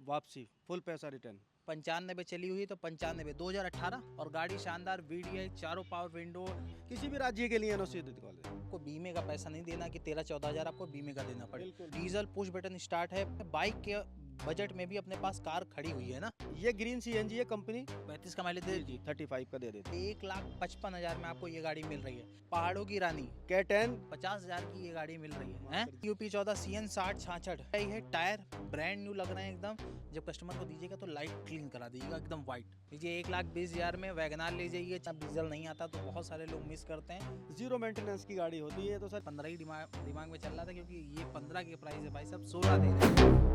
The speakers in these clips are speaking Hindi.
वापसी फुल पैसा रिटर्न। 95 पे चली हुई तो 95 2018 और गाड़ी शानदार VDI, चारों पावर विंडो। किसी भी राज्य के लिए एनओसी दिखा दे। आपको बीमे का पैसा नहीं देना कि 13-14 हज़ार आपको बीमे का देना पड़े। बिल्कुल। डीजल पुश बटन स्टार्ट है। बाइक के बजट में भी अपने पास कार खड़ी हुई है ना। ये ग्रीन CNG है, कंपनी 35 का माइलेज दे जी 35 का दे देती 1,55,000 में आपको ये गाड़ी मिल रही है। पहाड़ों की रानी है। K10 50,000 की ये गाड़ी मिल रही है। UP 14 CN 6066 है। टायर ब्रांड न्यू लग रहे हैं एकदम। जब कस्टमर को दीजिएगा तो लाइट क्लीन करा दीजिएगा एकदम व्हाइट। लीजिए 1,20,000 में वैगनार ले जाइए। जब डीजल नहीं आता तो बहुत सारे लोग मिस करते हैं। जीरो मेंटेनेंस की गाड़ी होती है तो सर 15 ही दिमाग में चल रहा था क्योंकि ये 15 की प्राइस है भाई साहब, 16 दे रहे हैं।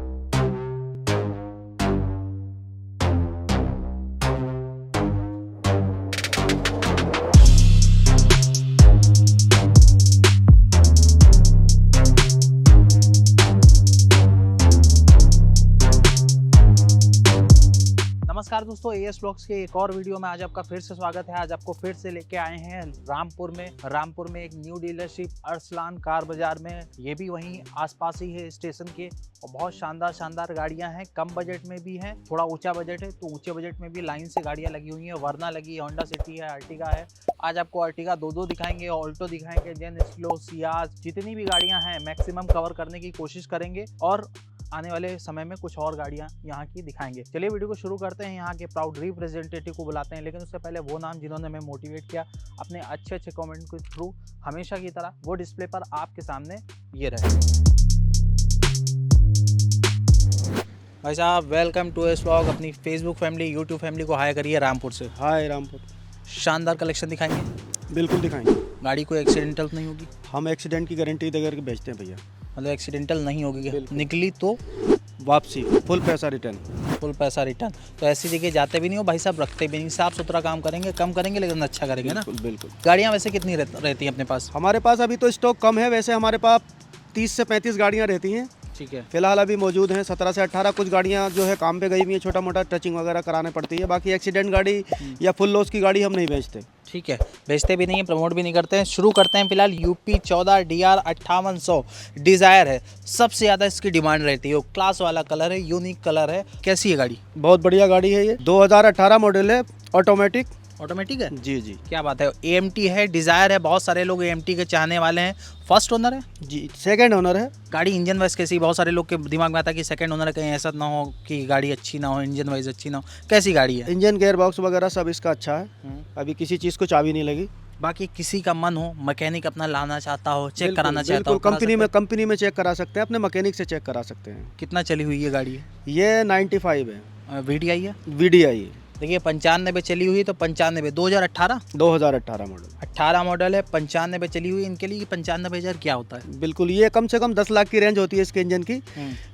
नमस्कार दोस्तों, AS ब्लॉग्स के एक और वीडियो में आज आपका फिर से स्वागत है। आज आपको फिर से लेके आए हैं रामपुर में एक न्यू डीलरशिप अरसलान कार बाजार में। ये भी वहीं आसपास ही है स्टेशन के और बहुत शानदार गाड़ियां हैं। कम बजट में भी हैं, थोड़ा ऊंचा बजट है तो ऊंचे बजट में भी लाइन से गाड़ियां लगी हुई हैं। वर्ना लगी है, होंडा सिटी है, अर्टिगा है। आज आपको अर्टिगा दो दिखाएंगे, ऑल्टो दिखाएंगे, जेन स्लो, सियाज, जितनी भी गाड़ियां हैं मैक्सिमम कवर करने की कोशिश करेंगे और आने वाले समय में कुछ और गाड़ियां यहाँ की दिखाएंगे। चलिए वीडियो को शुरू करते हैं। यहाँ के प्राउड रिप्रेजेंटेटिव को बुलाते हैं, लेकिन उससे पहले वो नाम जिन्होंने हमें मोटिवेट किया अपने अच्छे कमेंट के थ्रू, हमेशा की तरह वो डिस्प्ले पर आपके सामने ये रहे। भाई साहब वेलकम टू AS ब्लॉग। अपनी फेसबुक फैमिली, यूट्यूब फैमिली को हाई करिए रामपुर से। हाय रामपुर। शानदार कलेक्शन दिखाएंगे। बिल्कुल दिखाएंगे। गाड़ी कोई एक्सीडेंटल नहीं होगी? हम एक्सीडेंट की गारंटी देकर के बेचते हैं भैया। मतलब एक्सीडेंटल नहीं होगी, निकली तो वापसी फुल पैसा रिटर्न। फुल पैसा रिटर्न। तो ऐसी जगह जाते भी नहीं हो भाई साहब, रखते भी नहीं। साफ सुथरा काम करेंगे, कम करेंगे लेकिन अच्छा करेंगे ना। बिल्कुल। गाड़ियाँ वैसे कितनी रहती हैं अपने पास? हमारे पास अभी तो स्टॉक कम है, वैसे हमारे पास 30 से 35 गाड़ियाँ रहती हैं। ठीक है। फिलहाल अभी मौजूद हैं 17 से 18। कुछ गाड़ियाँ जो है काम पे गई हुई हैं, छोटा मोटा टचिंग वगैरह कराने पड़ती है। बाकी एक्सीडेंट गाड़ी या फुल लॉस की गाड़ी हम नहीं बेचते। ठीक है, बेचते भी नहीं है, प्रमोट भी नहीं करते हैं। शुरू करते हैं। फिलहाल UP 14 DR 5800 डिज़ायर है, सबसे ज़्यादा इसकी डिमांड रहती है। वो क्लास वाला कलर है, यूनिक कलर है। कैसी है गाड़ी? बहुत बढ़िया गाड़ी है ये। 2018 मॉडल है, ऑटोमेटिक है। जी क्या बात है। AMT है, डिज़ायर है। बहुत सारे लोग AMT के चाहने वाले हैं। फर्स्ट ओनर है जी, सेकंड ओनर है। गाड़ी इंजन वाइज कैसी? बहुत सारे लोग के दिमाग में आता है कि सेकंड ओनर है, कहीं ऐसा ना हो कि गाड़ी अच्छी ना हो, इंजन वाइज अच्छी ना हो। कैसी गाड़ी है? इंजन गेयर बॉक्स वगैरह सब इसका अच्छा है। अभी किसी चीज़ को चाबी नहीं लगी। बाकी किसी का मन हो, मैकेनिक अपना लाना चाहता हो, चेक कराना चाहता हो, कंपनी में चेक करा सकते हैं, अपने मैकेनिक से चेक करा सकते हैं। कितना चली हुई ये गाड़ी है? ये 95 है। VDI है। VDI देखिए 95 पे चली हुई तो 95 2018 मॉडल। 18 मॉडल है, 95 पे चली हुई। इनके लिए 95,000 क्या होता है? बिल्कुल, ये कम से कम 10 लाख की रेंज होती है इसके इंजन की।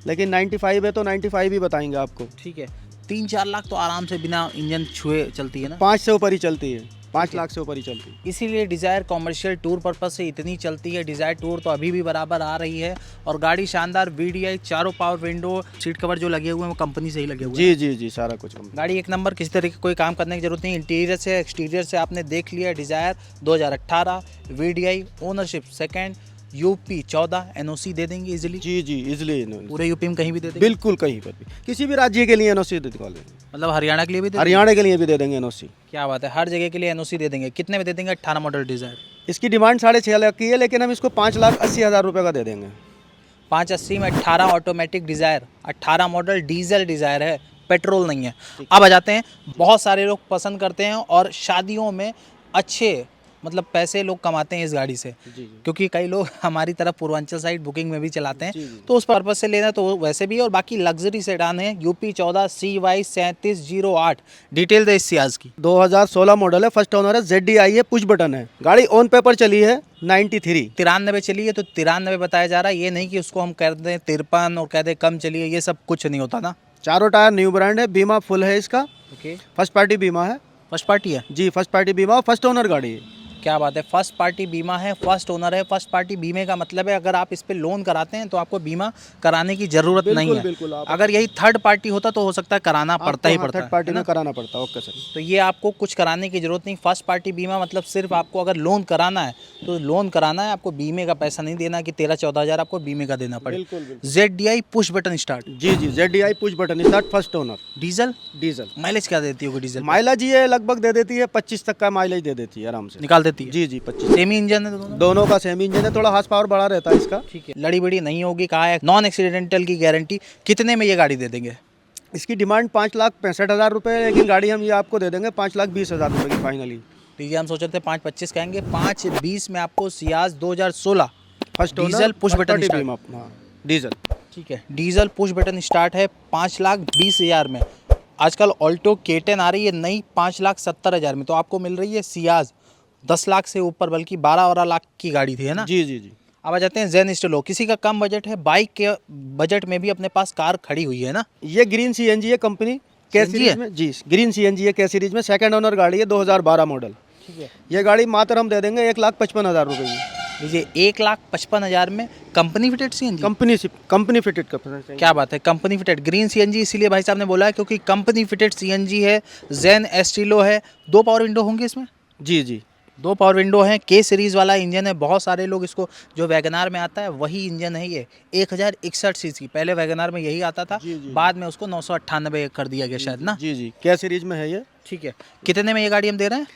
लेकिन 95 है तो 95 ही बताएंगे आपको। ठीक है, 3-4 लाख तो आराम से बिना इंजन छुए चलती है ना? 5 से ऊपर ही चलती है, 5 लाख से ऊपर ही चलती है। इसीलिए डिज़ायर कॉमर्शियल टूर पर्पस से इतनी चलती है। डिज़ायर टूर तो अभी भी बराबर आ रही है और गाड़ी शानदार VDI, चारों पावर विंडो, सीट कवर जो लगे हुए हैं वो कंपनी से ही लगे हुए हैं। जी सारा कुछ। गाड़ी एक नंबर, किसी तरह की कोई काम करने की जरूरत नहीं। इंटीरियर से एक्सटीरियर से आपने देख लिया। Desire 2018 VDI, ownership second, UP 14, NOC दे देंगे इजीली? जी इजीली। पूरे UP में कहीं भी दे देंगे? बिल्कुल, कहीं पर भी, किसी भी राज्य के लिए NOC दिखा देंगे। मतलब हरियाणा के लिए भी? हरियाणा के लिए भी दे देंगे NOC। क्या बात है, हर जगह के लिए NOC दे देंगे। कितने में दे देंगे 18 मॉडल डिज़ायर? इसकी डिमांड 6.5 लाख की है, लेकिन हम इसको 5,80,000 रुपये का दे देंगे। 580 में 18 automatic desire, 18 model diesel desire है, पेट्रोल नहीं है। अब आ जाते हैं, बहुत सारे लोग पसंद करते हैं और शादियों में अच्छे मतलब पैसे लोग कमाते हैं इस गाड़ी से। क्योंकि कई लोग हमारी तरफ पूर्वांचल साइड बुकिंग में भी चलाते हैं। तो उस पर्पज से लेना तो वैसे भी। और बाकी लग्जरी सेडान है। UP 14 CY 3708। डिटेल दे इस सियाज की। 2016 मॉडल है, फर्स्ट ओनर है, ZDI है, पुश बटन है। गाड़ी ऑन पेपर चली है 93। 93 चली है तो 93 बताया जा रहा है। ये नहीं कि उसको हम कर दें 53 और कह दें कम चली है, ये सब कुछ नहीं होता ना। चारों टायर न्यू ब्रांड है, बीमा फुल है इसका। ओके, फर्स्ट पार्टी बीमा है। फर्स्ट पार्टी है जी, फर्स्ट पार्टी बीमा, फर्स्ट ओनर गाड़ी है। क्या बात है, फर्स्ट पार्टी बीमा है, फर्स्ट ओनर है। फर्स्ट पार्टी बीमे का मतलब है अगर आप इस पे लोन कराते हैं तो आपको बीमा कराने की जरूरत नहीं है। बिल्कुल अगर यही थर्ड पार्टी होता तो हो सकता है कराना पड़ता ही पड़ता थर्ड पार्टी है में ना। कराना पड़ता है। Okay sir. तो ये आपको कुछ कराने की जरूरत नहीं। फर्स्ट पार्टी बीमा मतलब सिर्फ आपको अगर लोन कराना है तो लोन कराना है, आपको बीमे का पैसा नहीं देना कि 13-14 हज़ार आपको बीमे का देना पड़े। बिल्कुल। ZDI पुश बटन स्टार्ट, जी जी, ZDI push button start, first owner, diesel. Diesel. Mileage क्या देती होगी डीजल? माइलेज ये लगभग दे देती है 25 तक का माइलेज दे देती है आराम से। निकाल देती है। जी जी, 25। सेमी इंजन है दोनों? दोनों का सेम इंजन है, थोड़ा हार्स पावर बढ़ा रहता है इसका। ठीक है, लड़ी बड़ी नहीं होगी। कहा है नॉन एक्सीडेंटल की गारंटी। कितने में ये गाड़ी दे देंगे? इसकी डिमांड 5,65,000 रुपये है, लेकिन गाड़ी हम ये आपको दे देंगे 5,20,000 रुपये की फाइनली। ठीक है, हम सोच रहे थे 5.25 कहेंगे। 5.20 में आपको Ciaz 2016 first diesel push button start. हाँ, डीजल। ठीक है, डीजल पुश बटन स्टार्ट है 5,20,000 में। आजकल ऑल्टो K10 आ रही है नई 5,70,000 में, तो आपको मिल रही है सियाज 10 लाख से ऊपर, बल्कि 12 लाख की गाड़ी थी, है ना। जी जी जी। अब आ जाते हैं जेन स्टेलो। किसी का कम बजट है, बाइक के बजट में भी अपने पास कार खड़ी हुई है ना। ये ग्रीन CNG है, कंपनी के CNG सीरीज है? में। जी, ग्रीन CNG है, के सीरीज में, सेकंड ओनर गाड़ी है, 2012 मॉडल। ठीक है, ये गाड़ी मात्र हम दे देंगे 1,55,000 रुपये की। लीजिए 1,55,000 में company fitted CNG। Company fitted का। क्या बात है, कंपनी फिटेड ग्रीन CNG इसीलिए भाई साहब ने बोला है क्योंकि कंपनी फिटेड CNG है। जेन स्टीलो है। 2 पावर विंडो होंगे इसमें। जी जी। 2 पावर विंडो हैं। के सीरीज़ वाला इंजन है। बहुत सारे लोग इसको, जो वैगनार में आता है वही इंजन है ये। 1061 सीसी, पहले वैगनार में यही आता था। जी, जी। बाद में उसको 998 कर दिया गया शायद ना। जी जी, के सीरीज में है ये। ठीक है, कितने में ये गाड़ी हम दे रहे हैं?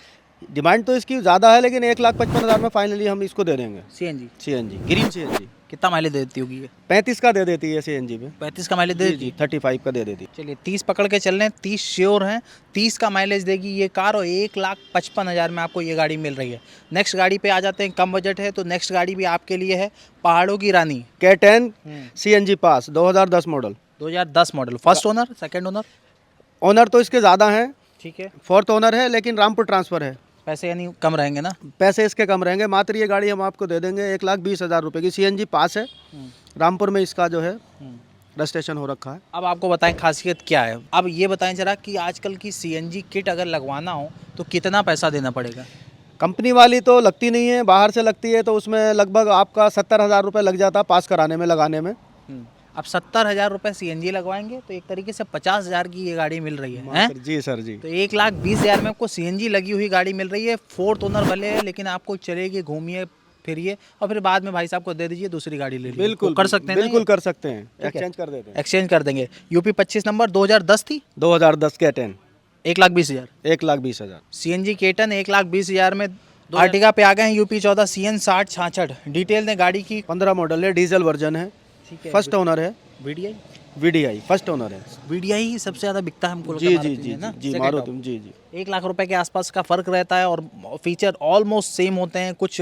डिमांड तो इसकी ज़्यादा है, लेकिन 1,55,000 में फाइनली हम इसको दे देंगे। CNG CNG, green CNG। कितना माइलेज देती होगी ये? 35 का दे देती है CNG में। 35 का माइलेज दे जी देती जी, है। 35 का दे देती है। चलिए 30 पकड़ के चल रहे हैं। 30 श्योर हैं, 30 का माइलेज देगी ये कार और 1,55,000 में आपको ये गाड़ी मिल रही है। नेक्स्ट गाड़ी पे आ जाते हैं। कम बजट है तो नेक्स्ट गाड़ी भी आपके लिए है, पहाड़ों की रानी। K10 CNG पास, 2010 model. 2010 model. First owner, second owner? Owner तो इसके ज़्यादा हैं, ठीक है। फोर्थ ओनर है, लेकिन रामपुर ट्रांसफ़र है। पैसे यानी कम रहेंगे ना। पैसे इसके कम रहेंगे। मात्र ये गाड़ी हम आपको दे देंगे 1,20,000 रुपये की। CNG पास है, रामपुर में इसका जो है रजिस्ट्रेशन हो रखा है। अब आपको बताएं खासियत क्या है। अब ये बताएं जरा कि आजकल की CNG किट अगर लगवाना हो तो कितना पैसा देना पड़ेगा? कंपनी वाली तो लगती नहीं है, बाहर से लगती है, तो उसमें लगभग आपका 70,000 रुपये लग जाता पास कराने में, लगाने में। अब 70,000 रुपये CNG लगवाएंगे तो एक तरीके से 50,000 की ये गाड़ी मिल रही है। जी सर जी। तो 1,20,000 में आपको CNG लगी हुई गाड़ी मिल रही है। फोर्थ ओनर भले है, लेकिन आपको चलेगी, घूमिए फिरिए और फिर बाद में भाई साहब को दे दीजिए, दूसरी गाड़ी ले लीजिए। बिल्कुल तो कर सकते हैं ना बिल्कुल ये? कर सकते हैं, ठीक है। एक्सचेंज कर देते हैं। एक्सचेंज कर देंगे। यूपी 25 नंबर 2010 थी। 2010 K10 1,20,000। 1,20,000। CNG K10 1,20,000 में। आर्टिगा पे आ गए हैं। UP 14 CN 6066। डिटेल ने गाड़ी की। 15 मॉडल है, डीजल वर्जन है, ठीक है। फर्स्ट ओनर है। VDI VDI फर्स्ट ओनर है। VDI ही सबसे ज़्यादा बिकता है हमको। जी जी जी जी, मारुति। जी जी। 1 लाख रुपए के आसपास का फ़र्क रहता है और फीचर ऑलमोस्ट सेम होते हैं। कुछ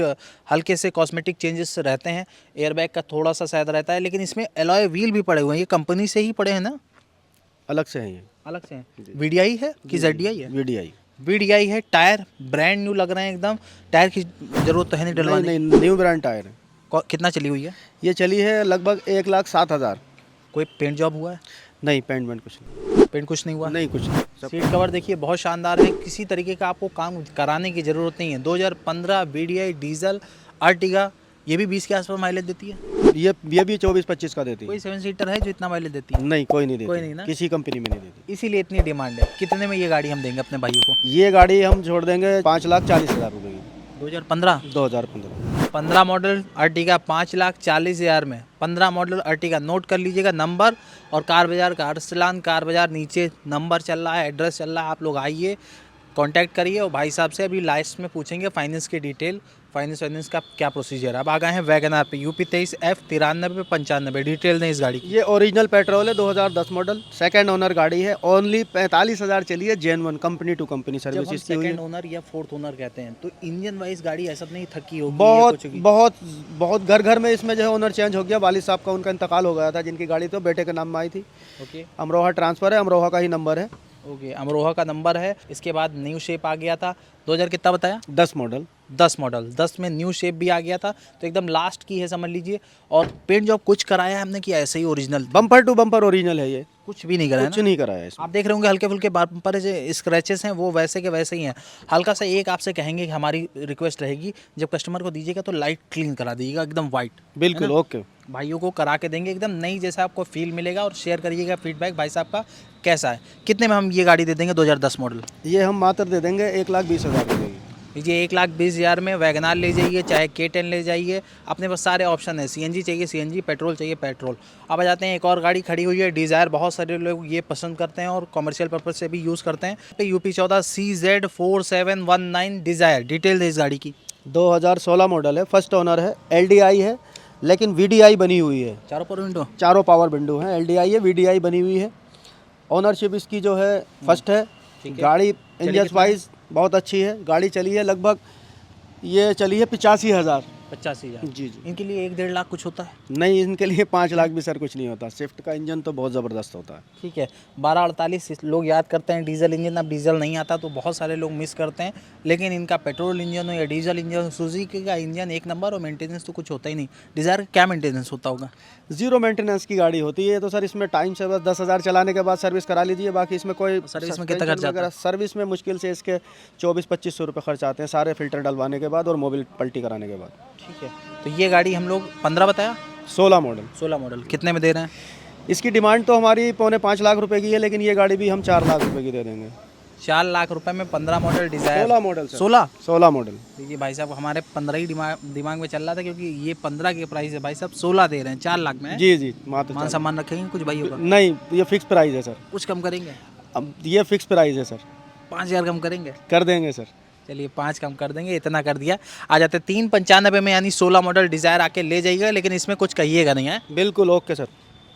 हल्के से कॉस्मेटिक चेंजेस रहते हैं। एयरबैग का थोड़ा सा शायद रहता है, लेकिन इसमें एलॉय व्हील भी पड़े हुए हैं। ये कंपनी से ही पड़े हैं ना, अलग से है ये। अलग से हैं। VDI है कि ZDI है? VDI। VDI है। टायर ब्रांड न्यू लग रहे हैं एकदम। टायर की ज़रूरत तो है नहीं डलवाने। नहीं, न्यू ब्रांड टायर है। कितना चली हुई है? ये चली है लगभग 1,07,000। कोई पेंट जॉब हुआ है? नहीं, पेंट कुछ नहीं। पेंट कुछ नहीं हुआ? नहीं, कुछ नहीं। सब सीट कवर देखिए बहुत शानदार है। किसी तरीके का आपको काम कराने की ज़रूरत नहीं है। 2015 VDI डीजल आर्टिगा, ये भी 20 के आसपास माइलेज देती है। ये भी 24-25 का देती है। कोई 7 सीटर है जो इतना माइलेज देती है? नहीं, कोई नहीं देती। कोई नहीं ना? किसी कंपनी में नहीं देती। इसीलिए इतनी डिमांड है। कितने में ये गाड़ी हम देंगे अपने भाइयों को? ये गाड़ी हम छोड़ देंगे 5,40,000 रुपये की। 2015 2015 15 मॉडल आर्टिगा 5,40,000 में। 15 मॉडल आर्टिगा नोट कर लीजिएगा नंबर। और कार बाजार का अरसलान कार बाजार, नीचे नंबर चल रहा है, एड्रेस चल रहा है। आप लोग आइए, कांटेक्ट करिए और भाई साहब से अभी लास्ट में पूछेंगे फाइनेंस की डिटेल, फाइनेंस का क्या प्रोसीजर है। अब आ गए हैं वैगनार पे। UP 23 F9395 डिटेल दें इस गाड़ी की। ये ओरिजिनल पेट्रोल है, 2010 मॉडल, सेकंड ओनर गाड़ी है। ओनली 45,000 चली है, जेन1 कंपनी टू कंपनी जब हम सर्विस इसकी हुई सेकंड है। ओनर या फोर्थ ओनर कहते हैं तो इंजन वाइज गाड़ी ऐसा नहीं थकी होगी? बहुत घर घर में इसमें जो है ओनर चेंज हो गया। वालिद साहब का उनका इंतकाल हो गया था, जिनकी गाड़ी तो बेटे के नाम में आई थी। ओके अमरोहा ट्रांसफ़र है, अमरोहा का ही नंबर है। ओके, अमरोहा का नंबर है। इसके बाद न्यू शेप आ गया था। 2000 कितना बताया? 10 मॉडल। 10 मॉडल 10 में न्यू शेप भी आ गया था। तो एकदम लास्ट की है समझ लीजिए। और पेंट जॉब कुछ कराया है हमने कि ऐसे ही original? Bumper to bumper original है ये। कुछ भी नहीं करा है कुछ ना? नहीं करा है इसमें। आप देख रहे होंगे हल्के फुल्के पर जो स्क्रैचेस हैं वो वैसे के वैसे ही हैं। हल्का सा एक आपसे कहेंगे कि हमारी रिक्वेस्ट रहेगी जब कस्टमर को दीजिएगा तो लाइट क्लीन करा दीजिएगा एकदम वाइट। बिल्कुल ओके। भाइयों को करा के देंगे एकदम नई जैसा आपको फील मिलेगा। और शेयर करिएगा फीडबैक भाई साहब का कैसा है। कितने में हम ये गाड़ी दे देंगे 2010 मॉडल? ये हम मात्र दे देंगे 1,20,000 रुपये की। लीजिए 1,20,000 में वैगनार ले जाइए चाहे K10 ले जाइए, अपने पास सारे ऑप्शन है। CNG चाहिए CNG, पेट्रोल चाहिए पेट्रोल। अब आ जाते हैं एक और गाड़ी खड़ी हुई है डिज़ायर, बहुत सारे लोग ये पसंद करते हैं और कमर्शियल पर्पज से भी यूज़ करते हैं। UP14 CZ4719 डिज़ायर, डिटेल है इस गाड़ी की। 2016 मॉडल है, फर्स्ट ओनर है, LDI है लेकिन VDI बनी हुई है। चारों पर विंडो, चारों पावर विंडो हैं, LDI है, VDI बनी हुई है। ओनरशिप इसकी जो है फर्स्ट है। ठीक है। गाड़ी इंजन वाइज बहुत अच्छी है। गाड़ी चली है लगभग, ये चली है 85,000। 85,000। जी जी। इनके लिए 1-1.5 लाख कुछ होता है? नहीं, इनके लिए 5 लाख भी सर कुछ नहीं होता। स्विफ्ट का इंजन तो बहुत ज़बरदस्त होता है। ठीक है। 1248 लोग याद करते हैं डीजल इंजन, अब डीजल नहीं आता तो बहुत सारे लोग मिस करते हैं। लेकिन इनका पेट्रोल इंजन हो या डीजल इंजन, सुजुकी का इंजन एक नंबर। और मेंटेनेंस तो कुछ होता ही नहीं। डिज़ायर का क्या मेंटेनेंस होता होगा? जीरो मेंटेनेंस की गाड़ी होती है तो सर इसमें टाइम से बस 10,000 चलाने के बाद सर्विस करा लीजिए। बाकी इसमें कोई सर्विस में कितना खर्च आता है? सर्विस में मुश्किल से इसके 24-2500 रुपये खर्च आते हैं, सारे फिल्टर डलवाने के बाद और मोबिल पल्टी कराने के बाद। ठीक है। तो ये गाड़ी हम लोग 15 बताया, 16 मॉडल। 16 मॉडल कितने में दे रहे हैं? इसकी डिमांड तो हमारी 4.25 लाख रुपए की है, लेकिन ये गाड़ी भी हम 4 लाख रुपए की दे देंगे। 4 लाख रुपए में 15 model desire. 16 model sir. 16 model. देखिए भाई साहब, हमारे 15 ही दिमाग में चल रहा था क्योंकि ये 15 के प्राइस है भाई साहब, 16 दे रहे हैं 4 लाख में। जी जी, मात्र मान सम्मान रखेंगे कुछ भाई होगा? नहीं, ये फिक्स प्राइस है सर। कुछ कम करेंगे? अब ये फिक्स प्राइस है सर। 5,000 कम करेंगे? कर देंगे सर। चलिए 5 कम कर देंगे, इतना कर दिया। आ जाते 395 में, यानी 16 मॉडल डिज़ायर आके ले जाइएगा, लेकिन इसमें कुछ कहिएगा नहीं है। बिल्कुल ओके सर।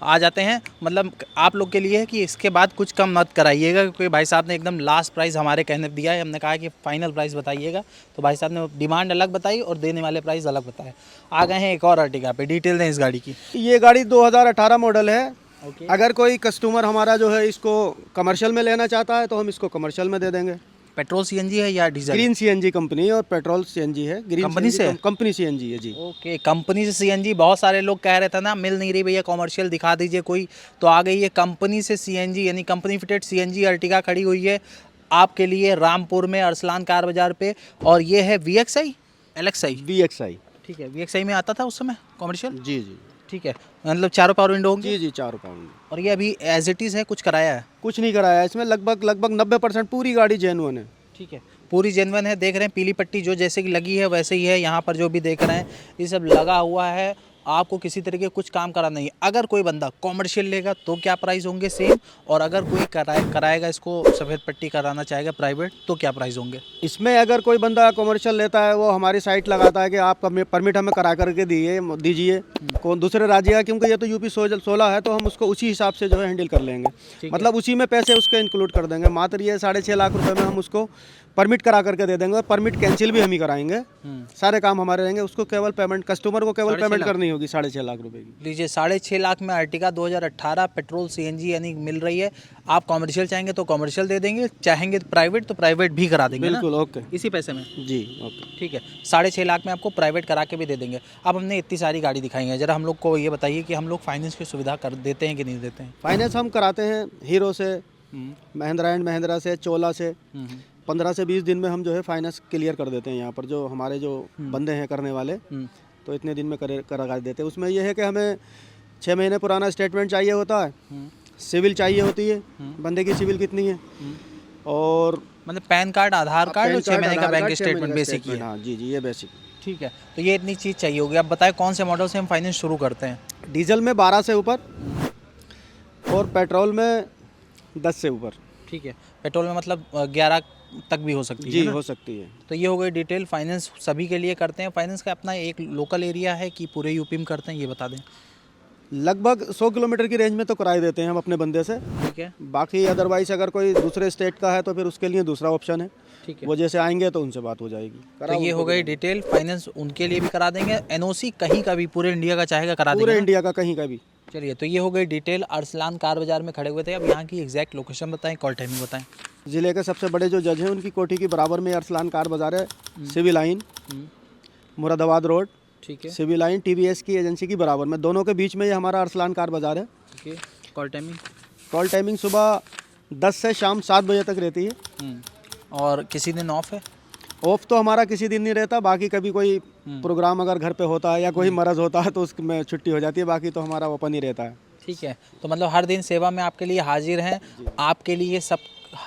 आ जाते हैं, मतलब आप लोग के लिए है कि इसके बाद कुछ कम मत कराइएगा, क्योंकि भाई साहब ने एकदम लास्ट प्राइस हमारे कहने पे दिया है। हमने कहा कि फाइनल प्राइस बताइएगा, तो भाई साहब ने डिमांड अलग बताई और देने वाले प्राइस अलग बताए। आ गए हैं एक और अर्टिगा पे, डिटेल दें इस गाड़ी की। ये गाड़ी 2018 मॉडल है। ओके। अगर कोई कस्टमर हमारा जो है इसको कमर्शियल में लेना चाहता है तो हम इसको कमर्शियल में दे देंगे। पेट्रोल CNG है या डीजल? ग्रीन CNG कंपनी और पेट्रोल CNG है। ग्रीन कंपनी से? कंपनी CNG है जी। ओके, कंपनी से CNG। बहुत सारे लोग कह रहे थे ना मिल नहीं रही भैया, कमर्शियल दिखा दीजिए कोई, तो आ गई है कंपनी से CNG, यानी कंपनी फिटेड CNG अर्टिगा खड़ी हुई है आपके लिए रामपुर में, अरसलान कार बाजार पे। और ये है VXI LXI? VXI। ठीक है, VXI में आता था उस समय कमर्शियल? जी जी। ठीक है, मतलब चारों पावर विंडो होंगे? जी जी, 4 पाउंड। और ये अभी एज इट इज़ है, कुछ कराया है? कुछ नहीं कराया इसमें। लगभग 90% पूरी गाड़ी जेन्युइन है। ठीक है, पूरी जेन्युइन है। देख रहे हैं पीली पट्टी जो जैसे कि लगी है वैसे ही है। यहाँ पर जो भी देख रहे हैं ये सब लगा हुआ है। आपको किसी तरीके कुछ काम कराना नहीं है। अगर कोई बंदा कॉमर्शियल लेगा तो क्या प्राइस होंगे? सेम। और अगर कोई कराएगा इसको सफ़ेद पट्टी कराना चाहेगा प्राइवेट, तो क्या प्राइस होंगे? इसमें अगर कोई बंदा कमर्शियल लेता है वो हमारी साइट लगाता है कि आप परमिट हमें करा करके दीजिए कौन दूसरे राज्य का, क्योंकि ये तो UP 16 है, तो हम उसको उसी हिसाब से जो है हैंडल कर लेंगे। मतलब उसी में पैसे उसके इंक्लूड कर देंगे। मात्र ये 6.5 लाख रुपए में हम उसको परमिट करा करके दे देंगे और परमिट कैंसिल भी हम ही कराएंगे। सारे काम हमारे रहेंगे। उसको केवल पेमेंट, कस्टमर को केवल पेमेंट करनी होगी 6.5 लाख रुपए की। लीजिए 6.5 लाख में अर्टिगा 2018 पेट्रोल CNG यानी मिल रही है। आप कॉमर्शियल चाहेंगे तो कॉमर्शियल दे देंगे, चाहेंगे प्राइवेट तो प्राइवेट भी करा देंगे। बिल्कुल ओके। इसी पैसे में? जी ओके। ठीक है, 6.5 लाख में आपको प्राइवेट करा के भी दे देंगे। अब हमने इतनी सारी गाड़ी दिखाई है, जरा हम लोग को ये बताइए कि हम लोग फाइनेंस की सुविधा कर देते हैं कि नहीं देते हैं? फाइनेंस हम कराते हैं हीरो से, महिंद्रा एंड महिंद्रा से, चोला से। 15 से 20 दिन में हम जो है फाइनेंस क्लियर कर देते हैं। यहाँ पर जो हमारे जो बंदे हैं करने वाले, तो इतने दिन में करा देते हैं। उसमें यह है कि हमें 6 महीने पुराना स्टेटमेंट चाहिए होता है, सिविल चाहिए होती है, बंदे की सिविल कितनी है, और मतलब पैन कार्ड, आधार कार्ड और 6 महीने का बैंक स्टेटमेंट बेसिक ही है। हाँ जी जी, ये बेसिक। ठीक है, तो ये इतनी चीज़ चाहिए होगी। अब बताएं कौन से मॉडल से हम फाइनेंस शुरू करते हैं? डीजल में 12 से ऊपर और पेट्रोल में 10 से ऊपर। ठीक है, पेट्रोल में मतलब 11 तक भी हो सकती है जी, ना? हो सकती है। तो ये हो गई डिटेल। फाइनेंस सभी के लिए करते हैं। फाइनेंस का अपना एक लोकल एरिया है कि पूरे यूपी में करते हैं, ये बता दें। लगभग 100 किलोमीटर की रेंज में तो कराई देते हैं हम अपने बंदे से। ठीक है। बाकी अदरवाइज अगर कोई दूसरे स्टेट का है तो फिर उसके लिए दूसरा ऑप्शन है। ठीक है, वो जैसे आएंगे तो उनसे बात हो जाएगी। तो ये हो गई डिटेल। फाइनेंस उनके लिए भी करा देंगे। NOC कहीं का भी पूरे इंडिया का चाहेगा करा देंगे। पूरे इंडिया का कहीं का भी। चलिए, तो ये हो गई डिटेल। अरसलान कार बाजार में खड़े हुए थे। अब यहाँ की एग्जैक्ट लोकेशन बताएं, कॉल टाइमिंग बताएं। ज़िले के सबसे बड़े जो जज हैं उनकी कोठी के बराबर में अरसलान कार बाजार है। सिविल लाइन, मुरादाबाद रोड, ठीक है। सिविल लाइन TVS की एजेंसी की बराबर में, दोनों के बीच में ये हमारा अरसलान कार बाजार है। Okay, call timing call timing सुबह 10 से शाम 7 बजे तक रहती है। और किसी दिन ऑफ है? ऑफ तो हमारा किसी दिन नहीं रहता, बाकी कभी कोई प्रोग्राम अगर घर पे होता है या कोई मरज होता है तो उसमें छुट्टी हो जाती है, बाकी तो हमारा ओपन ही रहता है। ठीक है, तो मतलब हर दिन सेवा में आपके लिए हाजिर हैं, आपके लिए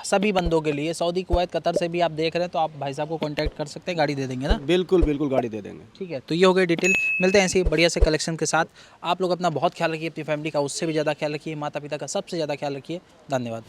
सभी बंदों के लिए। सऊदी, कुवैत, कतर से भी आप देख रहे हैं तो आप भाई साहब को कांटेक्ट कर सकते हैं, गाड़ी दे देंगे ना? बिल्कुल बिल्कुल गाड़ी दे देंगे। ठीक है, तो ये हो गई डिटेल। मिलते हैं ऐसे बढ़िया से कलेक्शन के साथ। आप लोग अपना बहुत ख्याल रखिए, अपनी फैमिली का उससे भी ज़्यादा ख्याल रखिए, माता पिता का सबसे ज़्यादा ख्याल रखिए। धन्यवाद।